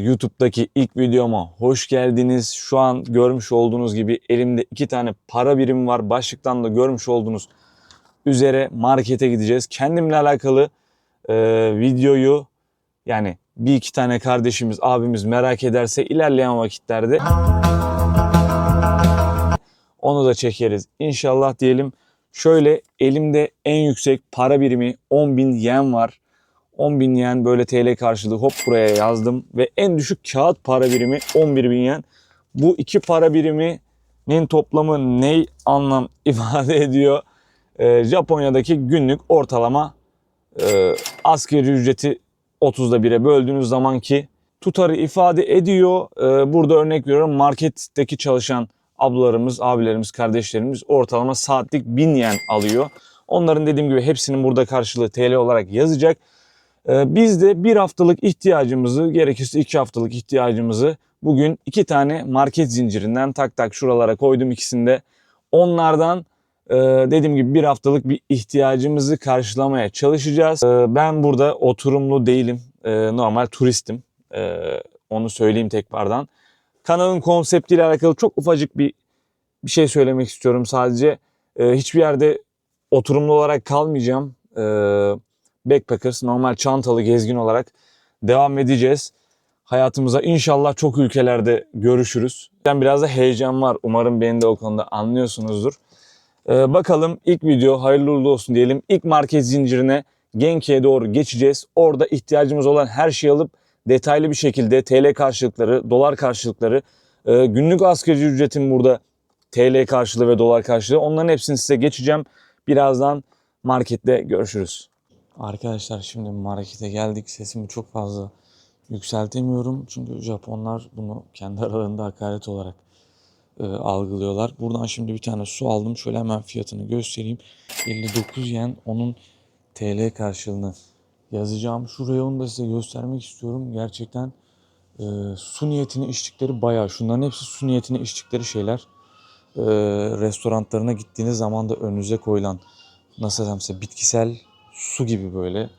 YouTube'daki ilk videoma hoş geldiniz. Şu an görmüş olduğunuz gibi elimde 2 tane para birimi var. Başlıktan da görmüş olduğunuz üzere markete gideceğiz. Kendimle alakalı videoyu yani bir iki tane kardeşimiz, abimiz merak ederse ilerleyen vakitlerde onu da çekeriz İnşallah diyelim. Şöyle elimde en yüksek para birimi 10.000 yen var. 10.000 yen böyle TL karşılığı hop buraya yazdım. Ve en düşük kağıt para birimi 11.000 yen. Bu iki para biriminin toplamı ne anlam ifade ediyor? Japonya'daki günlük ortalama asgari ücreti 30'da 1'e böldüğünüz zamanki tutarı ifade ediyor. Burada örnek veriyorum, marketteki çalışan ablalarımız, abilerimiz, kardeşlerimiz ortalama saatlik 1000 yen alıyor. Onların dediğim gibi hepsinin burada karşılığı TL olarak yazacak. Biz de bir haftalık ihtiyacımızı, gerekirse 2 haftalık ihtiyacımızı bugün 2 tane market zincirinden tak tak şuralara koydum ikisinde. Onlardan dediğim gibi bir haftalık bir ihtiyacımızı karşılamaya çalışacağız. Ben burada oturumlu değilim. Normal turistim. Onu söyleyeyim tekrardan. Kanalın konseptiyle alakalı çok ufacık bir şey söylemek istiyorum sadece. Hiçbir yerde oturumlu olarak kalmayacağım. Backpackers, normal çantalı gezgin olarak devam edeceğiz. Hayatımıza inşallah çok ülkelerde görüşürüz. Biraz da heyecan var. Umarım beni de o konuda anlıyorsunuzdur. Bakalım ilk video hayırlı uğurlu olsun diyelim. İlk market zincirine Genki'ye doğru geçeceğiz. Orada ihtiyacımız olan her şeyi alıp detaylı bir şekilde TL karşılıkları, dolar karşılıkları, günlük asgari ücretin burada TL karşılığı ve dolar karşılığı, onların hepsini size geçeceğim. Birazdan markette görüşürüz. Arkadaşlar şimdi markete geldik. Sesimi çok fazla yükseltemiyorum. Çünkü Japonlar bunu kendi aralarında hakaret olarak algılıyorlar. Buradan şimdi bir tane su aldım. Şöyle hemen fiyatını göstereyim. 59 yen, onun TL karşılığını yazacağım. Şu reyonu da size göstermek istiyorum. Gerçekten su niyetine içtikleri bayağı. Şunların hepsi su niyetine içtikleri şeyler. Restoranlarına gittiğiniz zaman da önünüze koyulan, nasıl desem size, bitkisel su gibi böyle.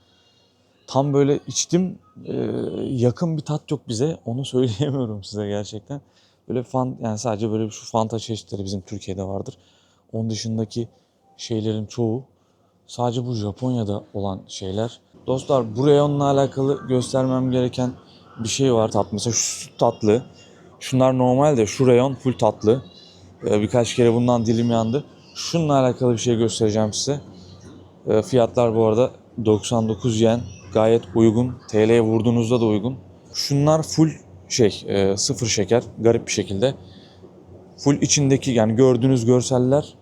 Tam böyle içtim, yakın bir tat yok bize. Onu söyleyemiyorum size gerçekten. Böyle yani sadece böyle şu Fanta çeşitleri bizim Türkiye'de vardır. Onun dışındaki şeylerin çoğu sadece bu Japonya'da olan şeyler. Dostlar, bu reyonla alakalı göstermem gereken bir şey var. Mesela şu tatlı. Şunlar normal de şu reyon full tatlı. Birkaç kere bundan dilim yandı. Şununla alakalı bir şey göstereceğim size. Fiyatlar bu arada 99 yen. Gayet uygun. TL'ye vurduğunuzda da uygun. Şunlar full sıfır şeker. Garip bir şekilde. Full içindeki, yani gördüğünüz görseller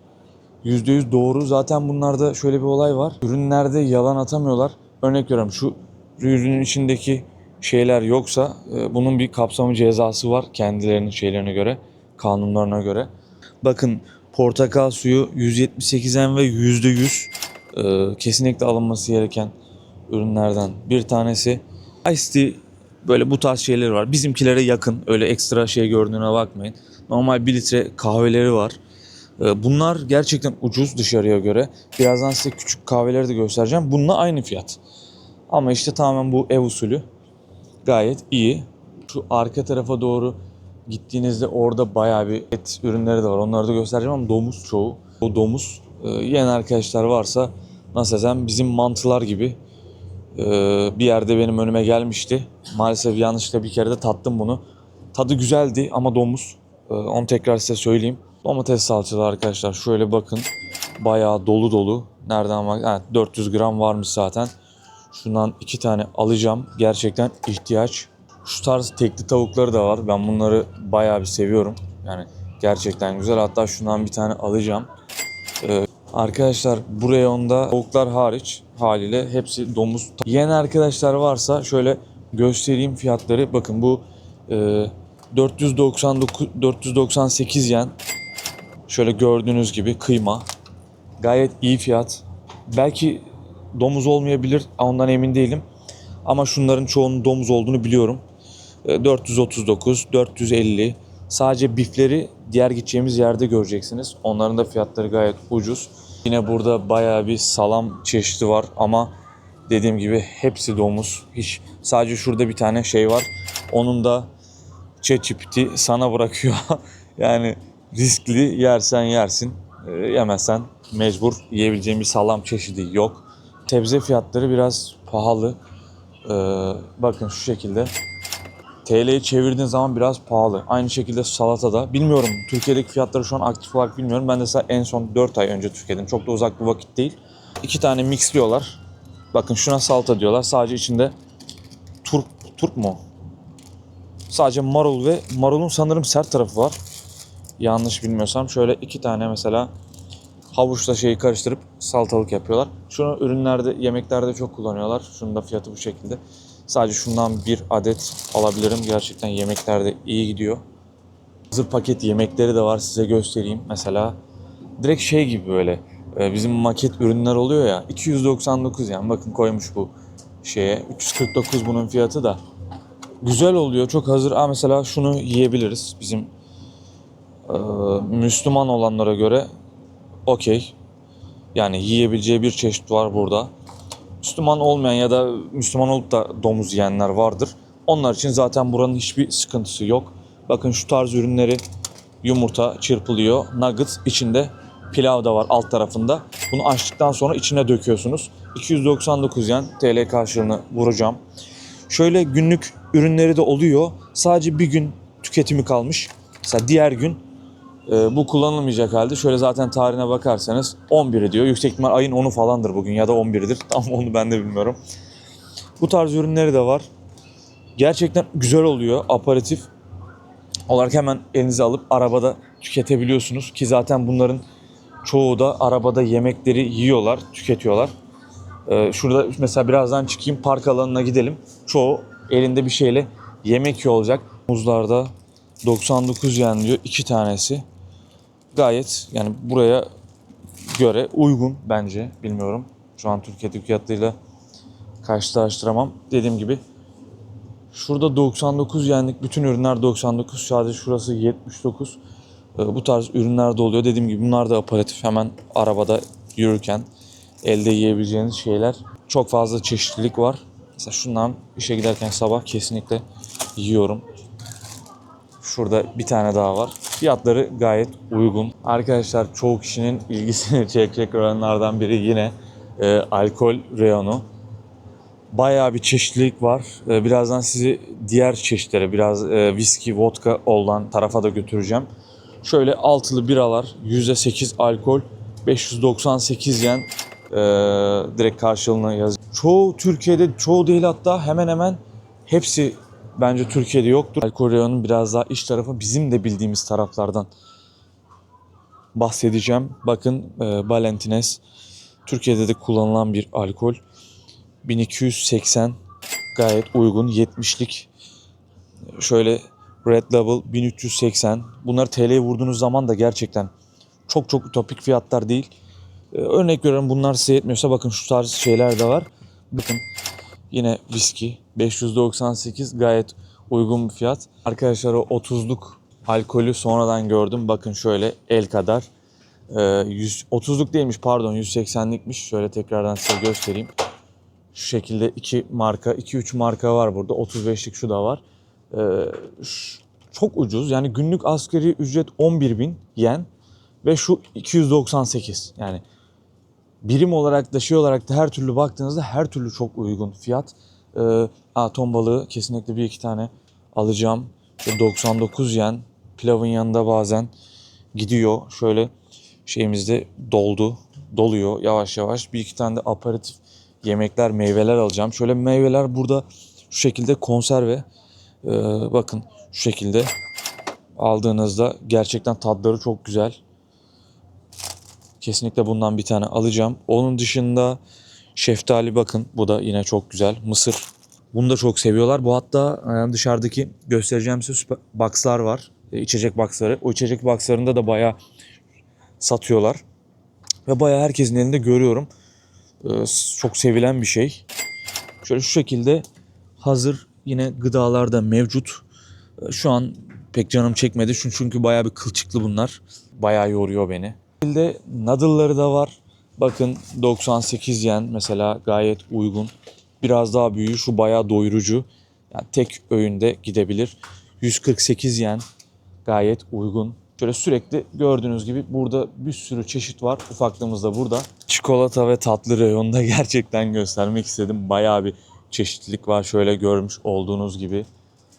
%100 doğru. Zaten bunlarda şöyle bir olay var. Ürünlerde yalan atamıyorlar. Örnek veriyorum, şu ürünün içindeki şeyler yoksa bunun bir kapsamı cezası var kendilerinin şeylerine göre, kanunlarına göre. Bakın, portakal suyu 178 yen ve %100 kesinlikle alınması gereken ürünlerden bir tanesi. Ice tea, böyle bu tarz şeyleri var. Bizimkilere yakın, öyle ekstra şey gördüğüne bakmayın. Normal 1 litre kahveleri var. Bunlar gerçekten ucuz dışarıya göre. Birazdan size küçük kahveleri de göstereceğim. Bununla aynı fiyat. Ama işte tamamen bu ev usulü. Gayet iyi. Şu arka tarafa doğru gittiğinizde orada bayağı bir et ürünleri de var. Onları da göstereceğim ama domuz çoğu. O domuz yiyen arkadaşlar varsa, nasıl desem, bizim mantılar gibi bir yerde benim önüme gelmişti. Maalesef yanlışlıkla bir kere de tattım bunu. Tadı güzeldi ama domuz. Onu tekrar size söyleyeyim. Domates salçalı arkadaşlar, şöyle bakın. Bayağı dolu dolu. Nereden bak? Evet, 400 gram varmış zaten. Şundan 2 tane alacağım. Gerçekten ihtiyaç. Şu tarz tekli tavukları da var. Ben bunları bayağı bir seviyorum. Yani gerçekten güzel. Hatta şundan bir tane alacağım. Arkadaşlar, bu reyonda tavuklar hariç haliyle hepsi domuz. Yiyen arkadaşlar varsa şöyle göstereyim fiyatları. Bakın, bu 498 yen. Şöyle gördüğünüz gibi kıyma. Gayet iyi fiyat. Belki domuz olmayabilir, ondan emin değilim. Ama şunların çoğunun domuz olduğunu biliyorum. 439, 450. Sadece bifleri diğer gideceğimiz yerde göreceksiniz. Onların da fiyatları gayet ucuz. Yine burada bayağı bir salam çeşidi var ama dediğim gibi hepsi domuz. Sadece şurada bir tane şey var. Onun da ChatGPT sana bırakıyor. Yani riskli, yersen yersin, yemezsen mecbur, yiyebileceğin bir salam çeşidi yok. Sebze fiyatları biraz pahalı. Bakın şu şekilde. TL'yi çevirdiğin zaman biraz pahalı. Aynı şekilde salatada. Bilmiyorum, Türkiye'deki fiyatları şu an aktif olarak bilmiyorum. Ben de en son 4 ay önce Türkiye'deydim. Çok da uzak bir vakit değil. 2 tane mixliyorlar. Bakın şuna salata diyorlar. Sadece içinde turp mu? Sadece marul ve marulun sanırım sert tarafı var. Yanlış bilmiyorsam şöyle 2 tane mesela havuçla şeyi karıştırıp salatalık yapıyorlar. Şunu ürünlerde, yemeklerde çok kullanıyorlar. Şunun da fiyatı bu şekilde. Sadece şundan bir adet alabilirim. Gerçekten yemeklerde iyi gidiyor. Hazır paket yemekleri de var, size göstereyim. Mesela direkt şey gibi böyle bizim maket ürünler oluyor ya, 299 yani, bakın koymuş bu şeye, 349 bunun fiyatı da. Güzel oluyor, çok hazır. Mesela şunu yiyebiliriz. Bizim Müslüman olanlara göre okey. Yani yiyebileceği bir çeşit var burada. Müslüman olmayan ya da Müslüman olup da domuz yiyenler vardır. Onlar için zaten buranın hiçbir sıkıntısı yok. Bakın şu tarz ürünleri, yumurta çırpılıyor. Nugget içinde, pilav da var alt tarafında. Bunu açtıktan sonra içine döküyorsunuz. 299 yen TL karşılığını vuracağım. Şöyle günlük ürünleri de oluyor. Sadece bir gün tüketimi kalmış. Mesela diğer gün bu kullanılmayacak halde, şöyle zaten tarihine bakarsanız 11'i diyor. Yüksek ihtimal ayın 10'u falandır bugün ya da 11'idir. Tam onu ben de bilmiyorum. Bu tarz ürünleri de var. Gerçekten güzel oluyor. Aperatif olarak hemen elinize alıp arabada tüketebiliyorsunuz. Ki zaten bunların çoğu da arabada yemekleri yiyorlar, tüketiyorlar. Şurada mesela birazdan çıkayım, park alanına gidelim. Çoğu elinde bir şeyle yemek yiyor olacak. Muzlarda 99 yen diyor 2 tanesi. Gayet yani buraya göre uygun bence. Bilmiyorum. Şu an Türkiye'deki fiyatlarıyla karşılaştıramam. Dediğim gibi şurada 99 yenlik bütün ürünler 99. Sadece şurası 79. Bu tarz ürünler de oluyor. Dediğim gibi bunlar da aparatif. Hemen arabada yürürken elde yiyebileceğiniz şeyler. Çok fazla çeşitlilik var. Mesela şundan işe giderken sabah kesinlikle yiyorum. Şurada bir tane daha var. Fiyatları gayet uygun. Arkadaşlar çoğu kişinin ilgisini çekecek ürünlerden biri yine alkol reyonu. Bayağı bir çeşitlilik var. Birazdan sizi diğer çeşitlere, biraz viski, vodka olan tarafa da götüreceğim. Şöyle altılı biralar, %8 alkol, 598 yen direkt karşılığını yazıyor. Çoğu Türkiye'de, çoğu değil hatta hemen hemen hepsi bence Türkiye'de yoktur. Alkol reyonunun biraz daha iç tarafı, bizim de bildiğimiz taraflardan bahsedeceğim. Bakın Ballantines Türkiye'de de kullanılan bir alkol. 1280 gayet uygun. 70'lik şöyle Red Label 1380. Bunları TL'ye vurduğunuz zaman da gerçekten çok çok ütopik fiyatlar değil. Örnek veriyorum, bunlar size yetmiyorsa bakın şu tarz şeyler de var. Bakın yine viski 598 gayet uygun bir fiyat. Arkadaşlar o 30'luk alkolü sonradan gördüm. Bakın şöyle el kadar. 30'luk değilmiş, pardon 180'likmiş. Şöyle tekrardan size göstereyim. Şu şekilde 2-3 marka var burada. 35'lik şu da var. Çok ucuz. Yani günlük asgari ücret 11.000 yen ve şu 298. Yani birim olarak da şey olarak da her türlü baktığınızda her türlü çok uygun fiyat. Ton balığı kesinlikle bir iki tane alacağım. Şöyle 99 yen. Pilavın yanında bazen gidiyor. Şöyle şeyimizde doluyor yavaş yavaş. Bir iki tane de aperatif yemekler, meyveler alacağım. Şöyle meyveler burada şu şekilde konserve. Bakın şu şekilde aldığınızda gerçekten tadları çok güzel. Kesinlikle bundan bir tane alacağım. Onun dışında şeftali, bakın bu da yine çok güzel. Mısır. Bunu da çok seviyorlar. Bu hatta dışarıdaki göstereceğim size boxlar var. İçecek boxları. O içecek boxlarında da bayağı satıyorlar. Ve bayağı herkesin elinde görüyorum. Çok sevilen bir şey. Şöyle şu şekilde hazır yine gıdalar da mevcut. Şu an pek canım çekmedi çünkü bayağı bir kılçıklı bunlar. Bayağı yoruyor beni. Bu şekilde noodle'ları da var. Bakın 98 yen mesela, gayet uygun. Biraz daha büyüğü şu bayağı doyurucu. Yani tek öğünde gidebilir. 148 yen gayet uygun. Şöyle sürekli gördüğünüz gibi burada bir sürü çeşit var. Ufaklığımız da burada. Çikolata ve tatlı reyonunda gerçekten göstermek istedim. Bayağı bir çeşitlilik var şöyle görmüş olduğunuz gibi.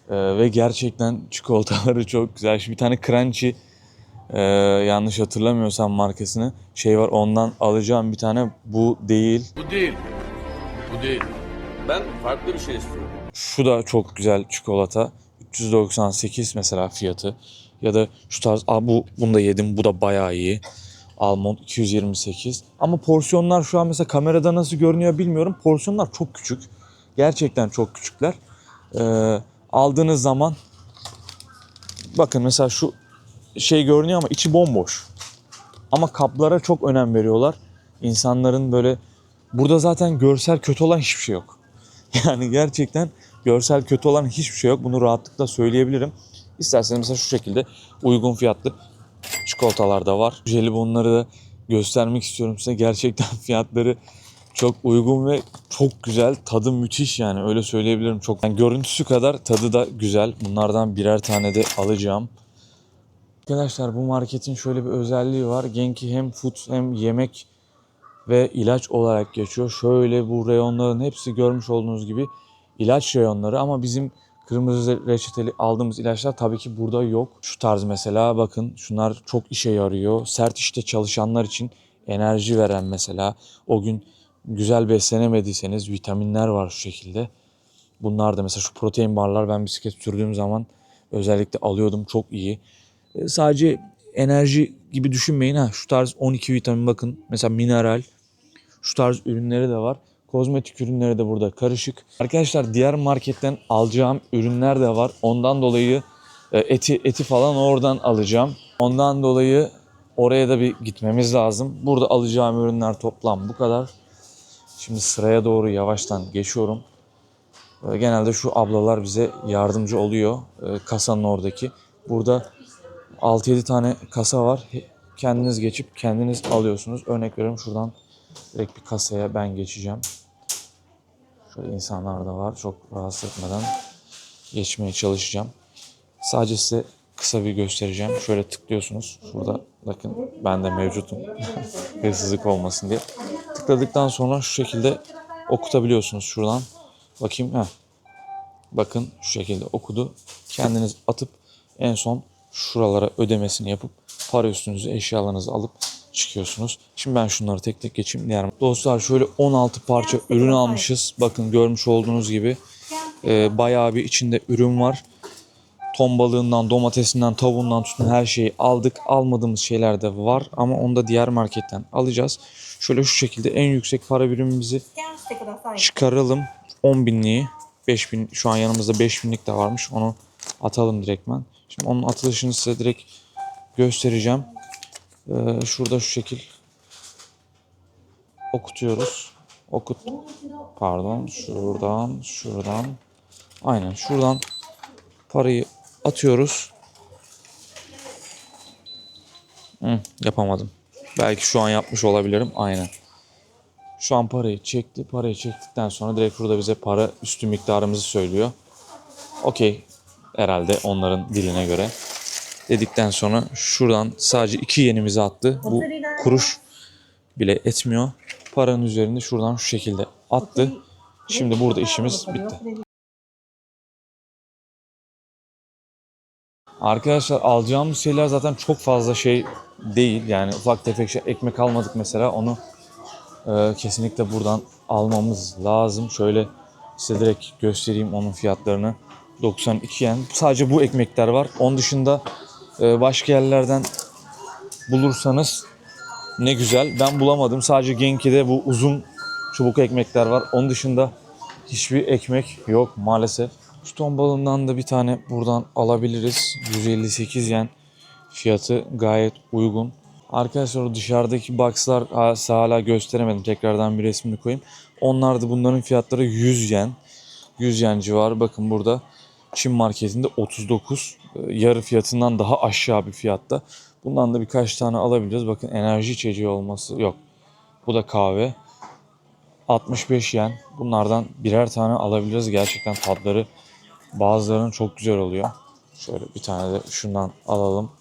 Ve gerçekten çikolataları çok güzel. Şimdi bir tane Crunchy, yanlış hatırlamıyorsam markasını şey var, ondan alacağım bir tane. Bu değil. Bu değil. Bu değil. Ben farklı bir şey istiyorum. Şu da çok güzel çikolata. 398 mesela fiyatı. Ya da şu tarz, bunu da yedim. Bu da bayağı iyi. Almond 228. Ama porsiyonlar şu an mesela kamerada nasıl görünüyor bilmiyorum. Porsiyonlar çok küçük. Gerçekten çok küçükler. Aldığınız zaman bakın mesela şu şey görünüyor ama içi bomboş. Ama kaplara çok önem veriyorlar. İnsanların böyle, burada zaten görsel kötü olan hiçbir şey yok. Yani gerçekten görsel kötü olan hiçbir şey yok. Bunu rahatlıkla söyleyebilirim. İsterseniz mesela şu şekilde uygun fiyatlı çikolatalar da var. Jelibonları da göstermek istiyorum size. Gerçekten fiyatları çok uygun ve çok güzel. Tadı müthiş yani, öyle söyleyebilirim. Çok yani görüntüsü kadar tadı da güzel. Bunlardan birer tane de alacağım. Arkadaşlar bu marketin şöyle bir özelliği var. Genki hem food hem yemek ve ilaç olarak geçiyor. Şöyle bu reyonların hepsi görmüş olduğunuz gibi ilaç reyonları, ama bizim kırmızı reçeteli aldığımız ilaçlar tabii ki burada yok. Şu tarz mesela bakın, şunlar çok işe yarıyor. Sert işte çalışanlar için enerji veren, mesela o gün güzel beslenemediyseniz vitaminler var şu şekilde. Bunlar da mesela şu protein barlar, ben bisiklet sürdüğüm zaman özellikle alıyordum, çok iyi. Sadece enerji gibi düşünmeyin ha. Şu tarz 12 vitamin bakın. Mesela mineral. Şu tarz ürünleri de var. Kozmetik ürünleri de burada karışık. Arkadaşlar diğer marketten alacağım ürünler de var. Ondan dolayı eti falan oradan alacağım. Ondan dolayı oraya da bir gitmemiz lazım. Burada alacağım ürünler toplam bu kadar. Şimdi sıraya doğru yavaştan geçiyorum. Genelde şu ablalar bize yardımcı oluyor. Kasanın oradaki. Burada 6-7 tane kasa var. Kendiniz geçip kendiniz alıyorsunuz. Örnek veriyorum, şuradan direkt bir kasaya ben geçeceğim. Şöyle insanlar da var. Çok rahatsız etmeden geçmeye çalışacağım. Sadece size kısa bir göstereceğim. Şöyle tıklıyorsunuz. Şurada bakın ben de mevcutum. Hırsızlık olmasın diye. Tıkladıktan sonra şu şekilde okutabiliyorsunuz şuradan. Bakayım. Bakın şu şekilde okudu. Kendiniz atıp en son şuralara ödemesini yapıp para üstünüzü, eşyalarınızı alıp çıkıyorsunuz. Şimdi ben şunları tek tek geçeyim. Dostlar şöyle 16 parça ürün almışız. Bakın görmüş olduğunuz gibi bayağı bir içinde ürün var. Ton balığından, domatesinden, tavuğundan tutun her şeyi aldık. Almadığımız şeyler de var ama onu da diğer marketten alacağız. Şöyle şu şekilde en yüksek para birimimizi çıkaralım. 10 binliği. 5000, şu an yanımızda 5000'lik de varmış. Onu atalım direktmen. Şimdi onun atılışını size direkt göstereceğim. Şurada şu şekil okutuyoruz. Pardon, şuradan. Aynen şuradan parayı atıyoruz. Yapamadım. Belki şu an yapmış olabilirim. Aynen. Şu an parayı çekti. Parayı çektikten sonra direkt burada bize para üstü miktarımızı söylüyor. Okey. Herhalde onların diline göre. Dedikten sonra şuradan sadece 2 yenimizi attı. Bu kuruş bile etmiyor. Paranın üzerinde şuradan şu şekilde attı. Şimdi burada işimiz bitti. Arkadaşlar alacağımız şeyler zaten çok fazla şey değil. Yani ufak tefek şey, ekmek almadık mesela, onu kesinlikle buradan almamız lazım. Şöyle size direkt göstereyim onun fiyatlarını. 92 yen. Sadece bu ekmekler var. Onun dışında başka yerlerden bulursanız ne güzel. Ben bulamadım. Sadece Genki'de bu uzun çubuk ekmekler var. Onun dışında hiçbir ekmek yok maalesef. Şu ton balığından da bir tane buradan alabiliriz. 158 yen. Fiyatı gayet uygun. Arkadaşlar o dışarıdaki box'lar hala gösteremedim. Tekrardan bir resmini koyayım. Onlar da, bunların fiyatları 100 yen. 100 yen civarı. Bakın burada Çin marketinde 39. Yarı fiyatından daha aşağı bir fiyatta. Bundan da birkaç tane alabiliriz. Bakın enerji içeceği olması yok. Bu da kahve. 65 yen. Bunlardan birer tane alabiliriz. Gerçekten tatları Bazılarının çok güzel oluyor. Şöyle bir tane de şundan alalım.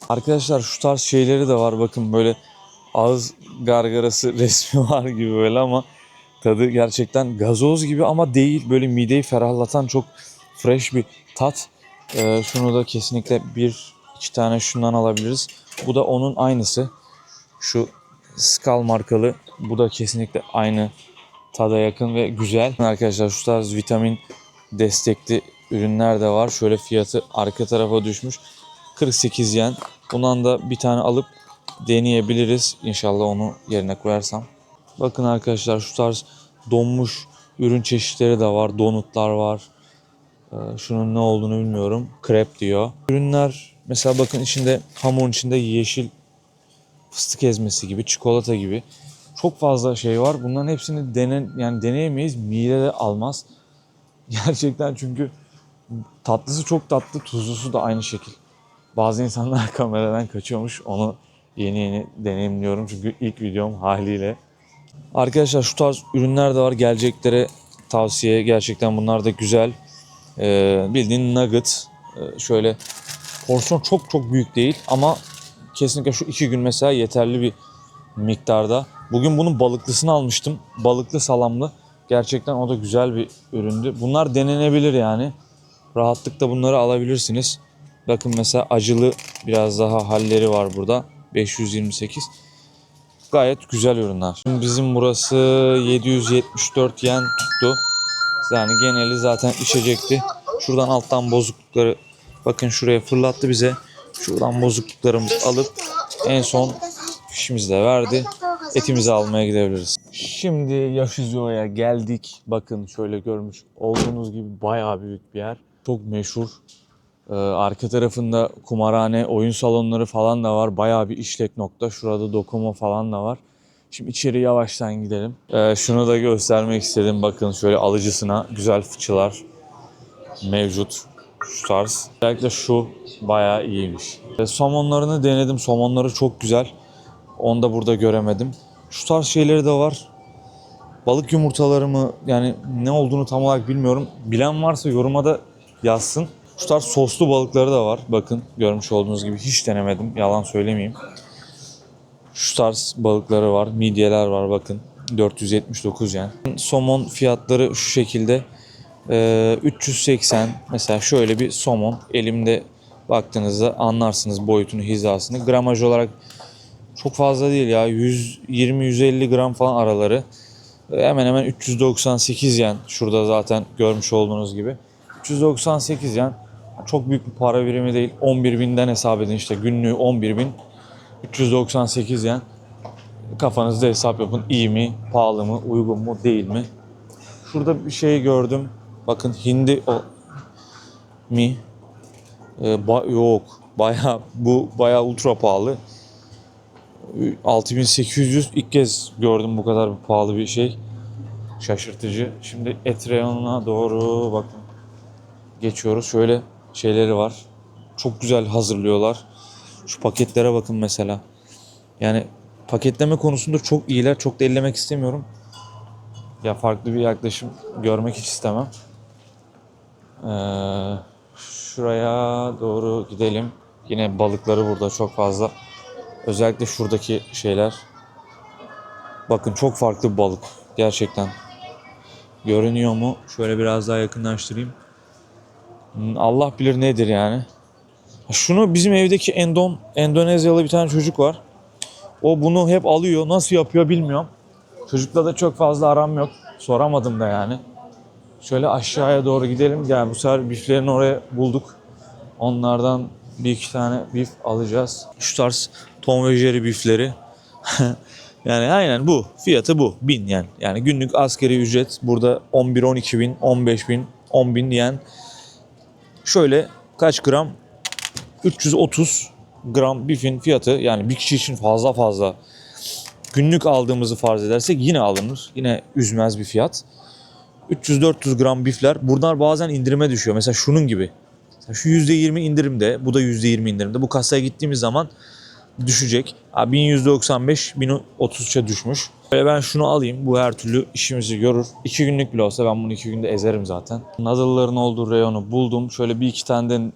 Arkadaşlar şu tarz şeyleri de var. Bakın böyle ağız gargarası resmi var gibi böyle ama tadı gerçekten gazoz gibi ama değil. Böyle mideyi ferahlatan çok fresh bir tat. Şunu da kesinlikle iki tane şundan alabiliriz. Bu da onun aynısı. Şu Skal markalı. Bu da kesinlikle aynı tada yakın ve güzel. Arkadaşlar şu tarz vitamin destekli ürünler de var. Şöyle fiyatı arka tarafa düşmüş. 48 yen. Bundan da bir tane alıp deneyebiliriz. İnşallah onu yerine koyarsam. Bakın arkadaşlar şu tarz donmuş ürün çeşitleri de var. Donutlar var. Şunun ne olduğunu bilmiyorum. Krep diyor. Ürünler mesela bakın içinde hamurun içinde yeşil fıstık ezmesi gibi, çikolata gibi çok fazla şey var. Bunların hepsini yani deneyemeyiz. Mide de almaz. Gerçekten çünkü tatlısı çok tatlı, tuzlusu da aynı şekil. Bazı insanlar kameradan kaçıyormuş. Onu yeni deneyimliyorum çünkü ilk videom haliyle. Arkadaşlar şu tarz ürünler de var. Geleceklere tavsiye. Gerçekten bunlar da güzel. Bildiğin nugget. Şöyle porsiyon çok çok büyük değil ama kesinlikle şu 2 gün mesela yeterli bir miktarda. Bugün bunun balıklısını almıştım. Balıklı salamlı. Gerçekten o da güzel bir üründü. Bunlar denenebilir yani. Rahatlıkla bunları alabilirsiniz. Bakın mesela acılı biraz daha halleri var burada. 528. Gayet güzel ürünler. Şimdi bizim burası 774 yen tuttu. Yani geneli zaten içecekti. Şuradan alttan bozuklukları bakın şuraya fırlattı bize. Şuradan bozukluklarımızı alıp en son fişimizi de verdi. Etimizi almaya gidebiliriz. Şimdi Yashizo'ya geldik. Bakın şöyle görmüş olduğunuz gibi bayağı büyük bir yer. Çok meşhur. Arka tarafında kumarhane, oyun salonları falan da var. Bayağı bir işlek nokta. Şurada Docomo falan da var. Şimdi içeri yavaştan gidelim. Şunu da göstermek istedim. Bakın şöyle alıcısına güzel fıçılar mevcut. Şu tarz. Özellikle şu bayağı iyiymiş. Somonlarını denedim. Somonları çok güzel. Onu da burada göremedim. Şu tarz şeyleri de var. Balık yumurtaları mı yani ne olduğunu tam olarak bilmiyorum. Bilen varsa yoruma da yazsın. Şu tarz soslu balıkları da var. Bakın görmüş olduğunuz gibi hiç denemedim. Yalan söylemeyeyim. Şu tarz balıkları var. Midyeler var bakın. 479 yen. Somon fiyatları şu şekilde. 380 mesela şöyle bir somon. Elimde baktığınızda anlarsınız boyutunu, hizasını. Gramaj olarak çok fazla değil ya. 120-150 gram falan araları. Hemen hemen 398 yen. Şurada zaten görmüş olduğunuz gibi. 398 yen. Çok büyük bir para birimi değil. 11.000'den hesap edin işte. Günlüğü 11.000. 398 yen. Kafanızda hesap yapın. İyi mi? Pahalı mı? Uygun mu? Değil mi? Şurada bir şey gördüm. Bakın hindi mi? Yok. Bu bayağı ultra pahalı. 6800 ilk kez gördüm bu kadar pahalı bir şey. Şaşırtıcı. Şimdi et reyonuna doğru bakın. Geçiyoruz. Şöyle şeyleri var. Çok güzel hazırlıyorlar. Şu paketlere bakın mesela. Yani paketleme konusunda çok iyiler. Çok da ellemek istemiyorum. Ya farklı bir yaklaşım görmek hiç istemem. Şuraya doğru gidelim. Yine balıkları burada çok fazla. Özellikle şuradaki şeyler. Bakın çok farklı bir balık. Gerçekten. Görünüyor mu? Şöyle biraz daha yakınlaştırayım. Allah bilir nedir yani. Şunu bizim evdeki Endonezyalı bir tane çocuk var. O bunu hep alıyor. Nasıl yapıyor bilmiyorum. Çocukla da çok fazla aram yok. Soramadım da yani. Şöyle aşağıya doğru gidelim. Yani bu sefer biflerini oraya bulduk. Onlardan bir iki tane bif alacağız. Şu tarz Tom ve Jerry bifleri. Yani aynen bu. Fiyatı bu. 1000 yen. Yani günlük asgari ücret burada 11-12 bin, 15 bin, 10 bin yen. Şöyle kaç gram? 330 gram bifin fiyatı yani bir kişi için fazla. Günlük aldığımızı farz edersek yine alınır. Yine üzmez bir fiyat. 300-400 gram bifler. Bunlar bazen indirime düşüyor. Mesela şunun gibi. Şu %20 indirimde, bu da %20 indirimde. Bu kasaya gittiğimiz zaman düşecek. 1195, 1033'e düşmüş. Ve ben şunu alayım. Bu her türlü işimizi görür. 2 günlük bile olsa ben bunu 2 günde ezerim zaten. Noodle'ların olduğu reyonu buldum. Şöyle bir iki tane de,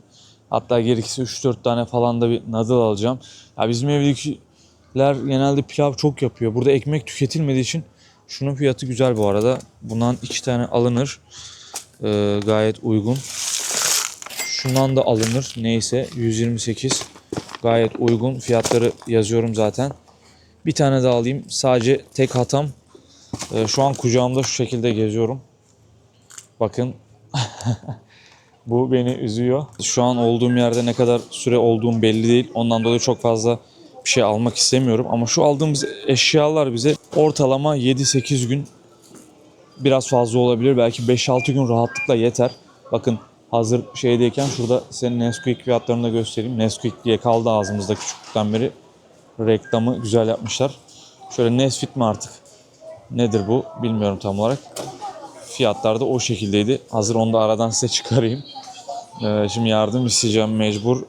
hatta gerekirse 3-4 tane falan da bir noodle alacağım. Ya bizim evdekiler genelde pilav çok yapıyor. Burada ekmek tüketilmediği için şunun fiyatı güzel bu arada. Bundan 2 tane alınır. Gayet uygun. Şundan da alınır. Neyse 128. Gayet uygun. Fiyatları yazıyorum zaten. Bir tane daha alayım. Sadece tek hatam. Şu an kucağımda şu şekilde geziyorum. Bakın. Bu beni üzüyor. Şu an olduğum yerde ne kadar süre olduğum belli değil. Ondan dolayı çok fazla bir şey almak istemiyorum. Ama şu aldığımız eşyalar bize ortalama 7-8 gün, biraz fazla olabilir. Belki 5-6 gün rahatlıkla yeter. Bakın hazır şeydeyken şurada senin Nesquik fiyatlarını da göstereyim. Nesquik diye kaldı ağzımızda küçüklükten beri. Reklamı güzel yapmışlar. Şöyle Nesfit mi artık? Nedir bu? Bilmiyorum tam olarak. Fiyatlar da o şekildeydi. Hazır onu da aradan size çıkarayım. Şimdi yardım isteyeceğim mecbur.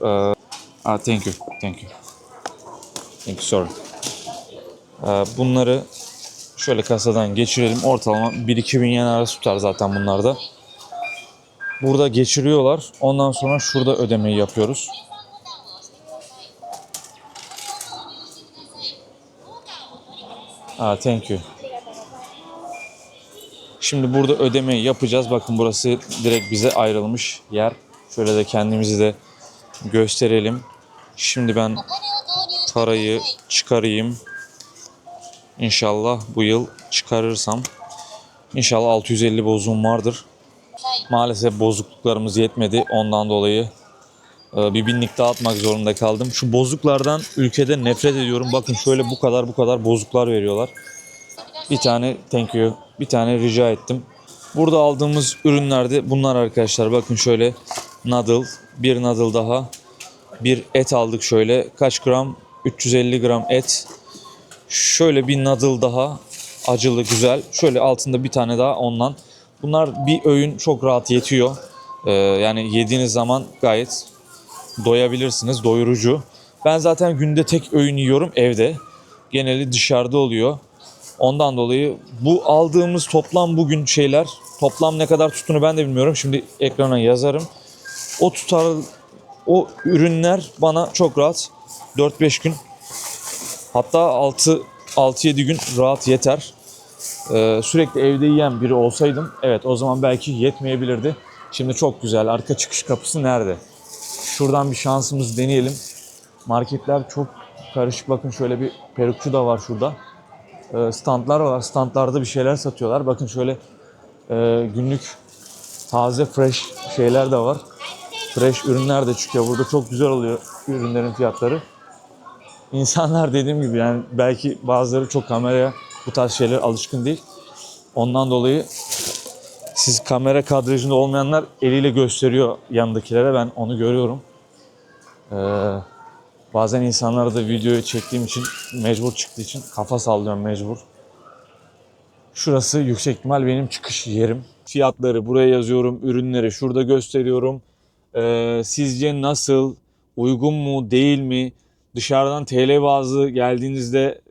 Thank you. Thank you. Thank you, sorry. Bunları şöyle kasadan geçirelim. Ortalama 1-2 bin yen arası tutar zaten bunlar da. Burada geçiriyorlar. Ondan sonra şurada ödemeyi yapıyoruz. Thank you. Şimdi burada ödemeyi yapacağız. Bakın burası direkt bize ayrılmış yer. Şöyle de kendimizi de gösterelim. Şimdi ben parayı çıkarayım. İnşallah bu yıl çıkarırsam. İnşallah 650 bozuğum vardır. Maalesef bozukluklarımız yetmedi. Ondan dolayı bir binlik dağıtmak zorunda kaldım. Şu bozuklardan ülkede nefret ediyorum. Bakın şöyle bu kadar bozuklar veriyorlar. Bir tane thank you, bir tane rica ettim. Burada aldığımız ürünlerde bunlar arkadaşlar. Bakın şöyle noodle, bir noodle daha. Bir et aldık şöyle. Kaç gram? 350 gram et. Şöyle bir noodle daha. Acılı, güzel. Şöyle altında bir tane daha ondan. Bunlar bir öğün çok rahat yetiyor. Yani yediğiniz zaman gayet doyabilirsiniz. Doyurucu. Ben zaten günde tek öğün yiyorum evde. Geneli dışarıda oluyor. Ondan dolayı bu aldığımız toplam bugün şeyler, toplam ne kadar tuttuğunu ben de bilmiyorum. Şimdi ekrana yazarım. O tutar, o ürünler bana çok rahat 4-5 gün, hatta 6-7 gün rahat yeter. Sürekli evde yiyen biri olsaydım evet o zaman belki yetmeyebilirdi. Şimdi çok güzel. Arka çıkış kapısı nerede? Şuradan bir şansımızı deneyelim. Marketler çok karışık. Bakın şöyle bir perukçu da var şurada. Standlar var. Standlarda bir şeyler satıyorlar. Bakın şöyle günlük taze fresh şeyler de var. Fresh ürünler de çıkıyor. Burada çok güzel oluyor ürünlerin fiyatları. İnsanlar dediğim gibi yani belki bazıları çok kameraya bu tarz şeylere alışkın değil. Ondan dolayı siz kamera kadrajında olmayanlar eliyle gösteriyor yanındakilere. Ben onu görüyorum. Bazen insanlara da videoyu çektiğim için mecbur çıktığı için kafa sallıyorum mecbur. Şurası yüksek ihtimal benim çıkış yerim. Fiyatları buraya yazıyorum, ürünleri şurada gösteriyorum. Sizce nasıl, uygun mu, değil mi? Dışarıdan TL bazlı geldiğinizde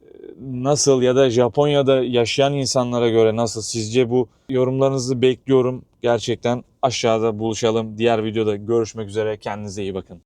nasıl ya da Japonya'da yaşayan insanlara göre nasıl? Sizce bu yorumlarınızı bekliyorum. Gerçekten aşağıda buluşalım. Diğer videoda görüşmek üzere. Kendinize iyi bakın.